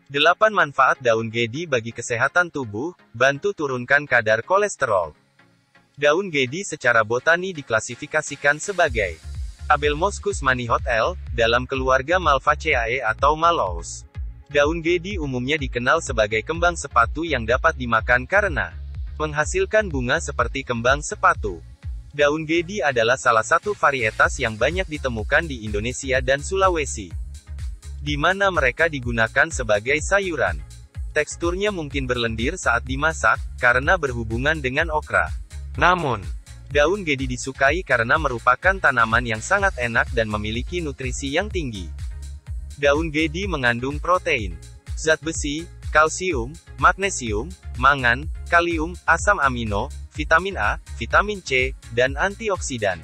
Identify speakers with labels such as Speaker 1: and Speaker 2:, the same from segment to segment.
Speaker 1: 8 manfaat daun gedi bagi kesehatan tubuh, bantu turunkan kadar kolesterol. Daun gedi secara botani diklasifikasikan sebagai Abelmoschus manihot L, dalam keluarga Malvaceae atau Mallows. Daun gedi umumnya dikenal sebagai kembang sepatu yang dapat dimakan karena menghasilkan bunga seperti kembang sepatu. Daun gedi adalah salah satu varietas yang banyak ditemukan di Indonesia dan Sulawesi, di mana mereka digunakan sebagai sayuran. Teksturnya mungkin berlendir saat dimasak, karena berhubungan dengan okra. Namun, daun gedi disukai karena merupakan tanaman yang sangat enak dan memiliki nutrisi yang tinggi. Daun gedi mengandung protein, zat besi, kalsium, magnesium, mangan, kalium, asam amino, vitamin A, vitamin C, dan antioksidan.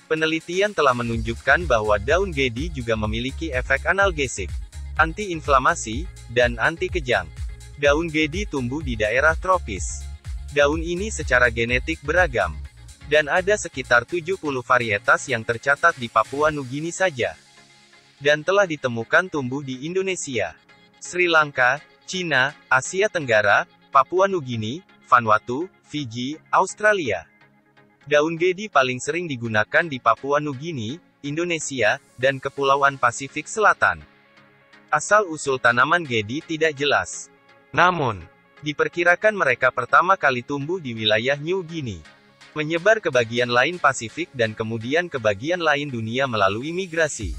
Speaker 1: Penelitian telah menunjukkan bahwa daun gedi juga memiliki efek analgesik, anti-inflamasi, dan anti-kejang. Daun gedi tumbuh di daerah tropis. Daun ini secara genetik beragam, dan ada sekitar 70 varietas yang tercatat di Papua Nugini saja, dan telah ditemukan tumbuh di Indonesia, Sri Lanka, Cina, Asia Tenggara, Papua Nugini, Vanuatu, Fiji, Australia. Daun gedi paling sering digunakan di Papua Nugini, Indonesia, dan Kepulauan Pasifik Selatan. Asal-usul tanaman gedi tidak jelas. Namun, diperkirakan mereka pertama kali tumbuh di wilayah New Guinea, menyebar ke bagian lain Pasifik dan kemudian ke bagian lain dunia melalui migrasi.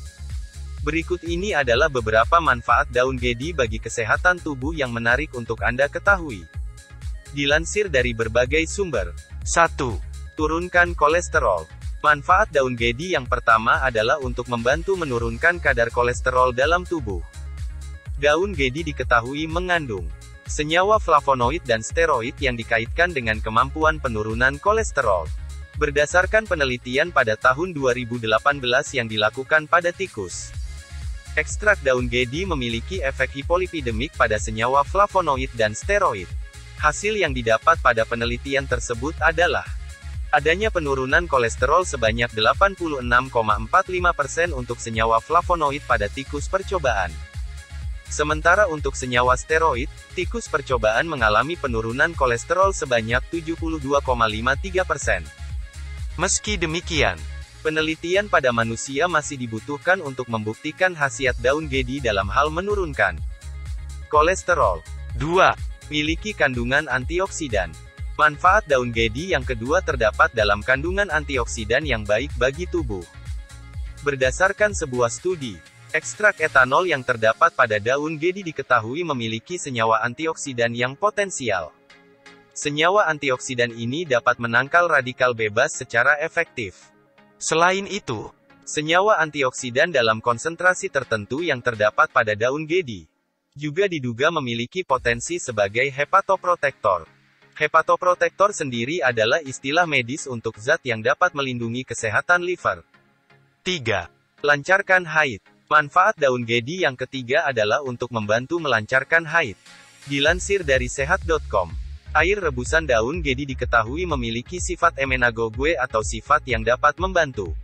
Speaker 1: Berikut ini adalah beberapa manfaat daun gedi bagi kesehatan tubuh yang menarik untuk Anda ketahui. Dilansir dari berbagai sumber. 1. Turunkan kolesterol. Manfaat daun gedi yang pertama adalah untuk membantu menurunkan kadar kolesterol dalam tubuh. Daun gedi diketahui mengandung senyawa flavonoid dan steroid yang dikaitkan dengan kemampuan penurunan kolesterol. Berdasarkan penelitian pada tahun 2018 yang dilakukan pada tikus, ekstrak daun gedi memiliki efek hipolipidemik pada senyawa flavonoid dan steroid. Hasil yang didapat pada penelitian tersebut adalah adanya penurunan kolesterol sebanyak 86,45% untuk senyawa flavonoid pada tikus percobaan. Sementara untuk senyawa steroid, tikus percobaan mengalami penurunan kolesterol sebanyak 72,53%. Meski demikian, penelitian pada manusia masih dibutuhkan untuk membuktikan khasiat daun gedi dalam hal menurunkan kolesterol. 2. Miliki kandungan antioksidan. Manfaat daun gedi yang kedua terdapat dalam kandungan antioksidan yang baik bagi tubuh. Berdasarkan sebuah studi, ekstrak etanol yang terdapat pada daun gedi diketahui memiliki senyawa antioksidan yang potensial. Senyawa antioksidan ini dapat menangkal radikal bebas secara efektif. Selain itu, senyawa antioksidan dalam konsentrasi tertentu yang terdapat pada daun gedi juga diduga memiliki potensi sebagai hepatoprotektor. Hepatoprotektor sendiri adalah istilah medis untuk zat yang dapat melindungi kesehatan liver. 3. Lancarkan haid. Manfaat daun gedi yang ketiga adalah untuk membantu melancarkan haid. Dilansir dari sehat.com, air rebusan daun gedi diketahui memiliki sifat emmenagogue atau sifat yang dapat membantu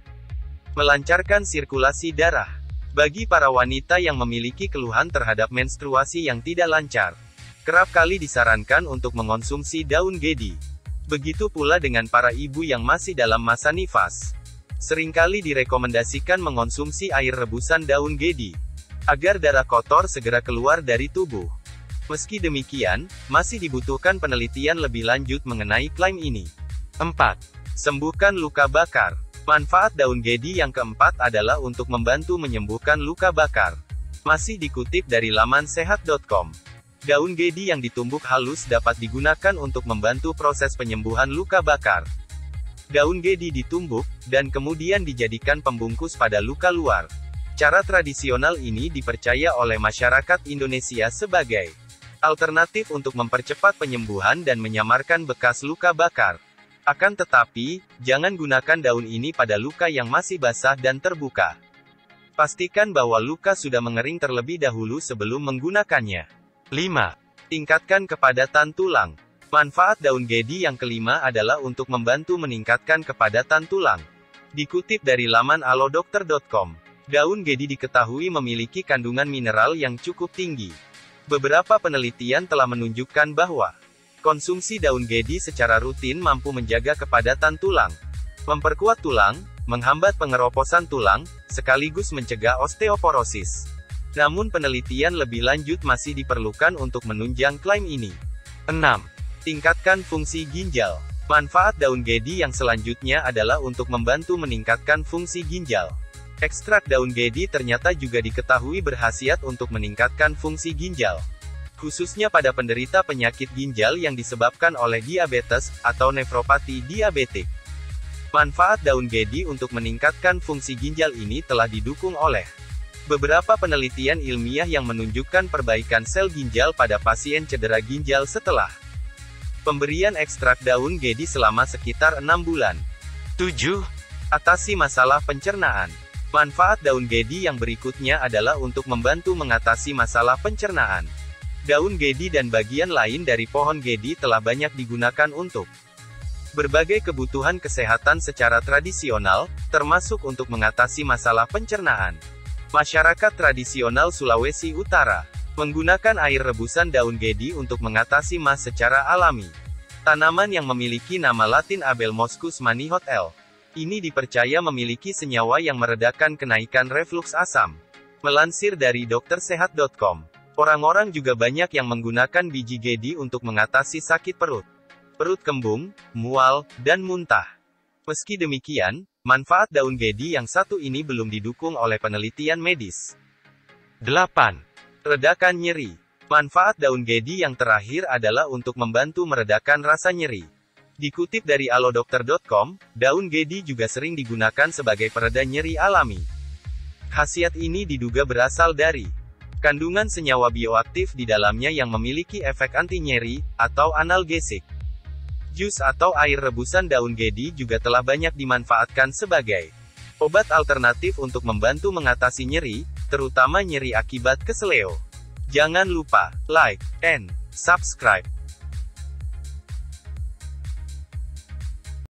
Speaker 1: melancarkan sirkulasi darah. Bagi para wanita yang memiliki keluhan terhadap menstruasi yang tidak lancar, kerap kali disarankan untuk mengonsumsi daun gedi. Begitu pula dengan para ibu yang masih dalam masa nifas. Seringkali direkomendasikan mengonsumsi air rebusan daun gedi, agar darah kotor segera keluar dari tubuh. Meski demikian, masih dibutuhkan penelitian lebih lanjut mengenai klaim ini. 4. Sembuhkan luka bakar. Manfaat daun gedi yang keempat adalah untuk membantu menyembuhkan luka bakar. Masih dikutip dari laman sehat.com. Daun gedi yang ditumbuk halus dapat digunakan untuk membantu proses penyembuhan luka bakar. Daun gedi ditumbuk, dan kemudian dijadikan pembungkus pada luka luar. Cara tradisional ini dipercaya oleh masyarakat Indonesia sebagai alternatif untuk mempercepat penyembuhan dan menyamarkan bekas luka bakar. Akan tetapi, jangan gunakan daun ini pada luka yang masih basah dan terbuka. Pastikan bahwa luka sudah mengering terlebih dahulu sebelum menggunakannya. 5. Tingkatkan kepadatan tulang. Manfaat daun gedi yang kelima adalah untuk membantu meningkatkan kepadatan tulang. Dikutip dari laman alodokter.com, daun gedi diketahui memiliki kandungan mineral yang cukup tinggi. Beberapa penelitian telah menunjukkan bahwa konsumsi daun gedi secara rutin mampu menjaga kepadatan tulang, memperkuat tulang, menghambat pengeroposan tulang, sekaligus mencegah osteoporosis. Namun penelitian lebih lanjut masih diperlukan untuk menunjang klaim ini. 6. Tingkatkan fungsi ginjal. Manfaat daun gedi yang selanjutnya adalah untuk membantu meningkatkan fungsi ginjal. Ekstrak daun gedi ternyata juga diketahui berkhasiat untuk meningkatkan fungsi ginjal, khususnya pada penderita penyakit ginjal yang disebabkan oleh diabetes, atau nefropati diabetik. Manfaat daun gedi untuk meningkatkan fungsi ginjal ini telah didukung oleh beberapa penelitian ilmiah yang menunjukkan perbaikan sel ginjal pada pasien cedera ginjal setelah pemberian ekstrak daun gedi selama sekitar 6 bulan. 7. Atasi masalah pencernaan. Manfaat daun gedi yang berikutnya adalah untuk membantu mengatasi masalah pencernaan. Daun gedi dan bagian lain dari pohon gedi telah banyak digunakan untuk berbagai kebutuhan kesehatan secara tradisional, termasuk untuk mengatasi masalah pencernaan. Masyarakat tradisional Sulawesi Utara menggunakan air rebusan daun gedi untuk mengatasi MAS secara alami. Tanaman yang memiliki nama latin Abelmoschus manihot L. Ini dipercaya memiliki senyawa yang meredakan kenaikan refluks asam. Melansir dari doktersehat.com, orang-orang juga banyak yang menggunakan biji gedi untuk mengatasi sakit perut, perut kembung, mual, dan muntah. Meski demikian, manfaat daun gedi yang satu ini belum didukung oleh penelitian medis. 8. Redakan nyeri. Manfaat daun gedi yang terakhir adalah untuk membantu meredakan rasa nyeri. Dikutip dari alodokter.com, daun gedi juga sering digunakan sebagai pereda nyeri alami. Khasiat ini diduga berasal dari kandungan senyawa bioaktif di dalamnya yang memiliki efek anti-nyeri, atau analgesik. Jus atau air rebusan daun gedi juga telah banyak dimanfaatkan sebagai obat alternatif untuk membantu mengatasi nyeri, terutama nyeri akibat keseleo. Jangan lupa like and subscribe.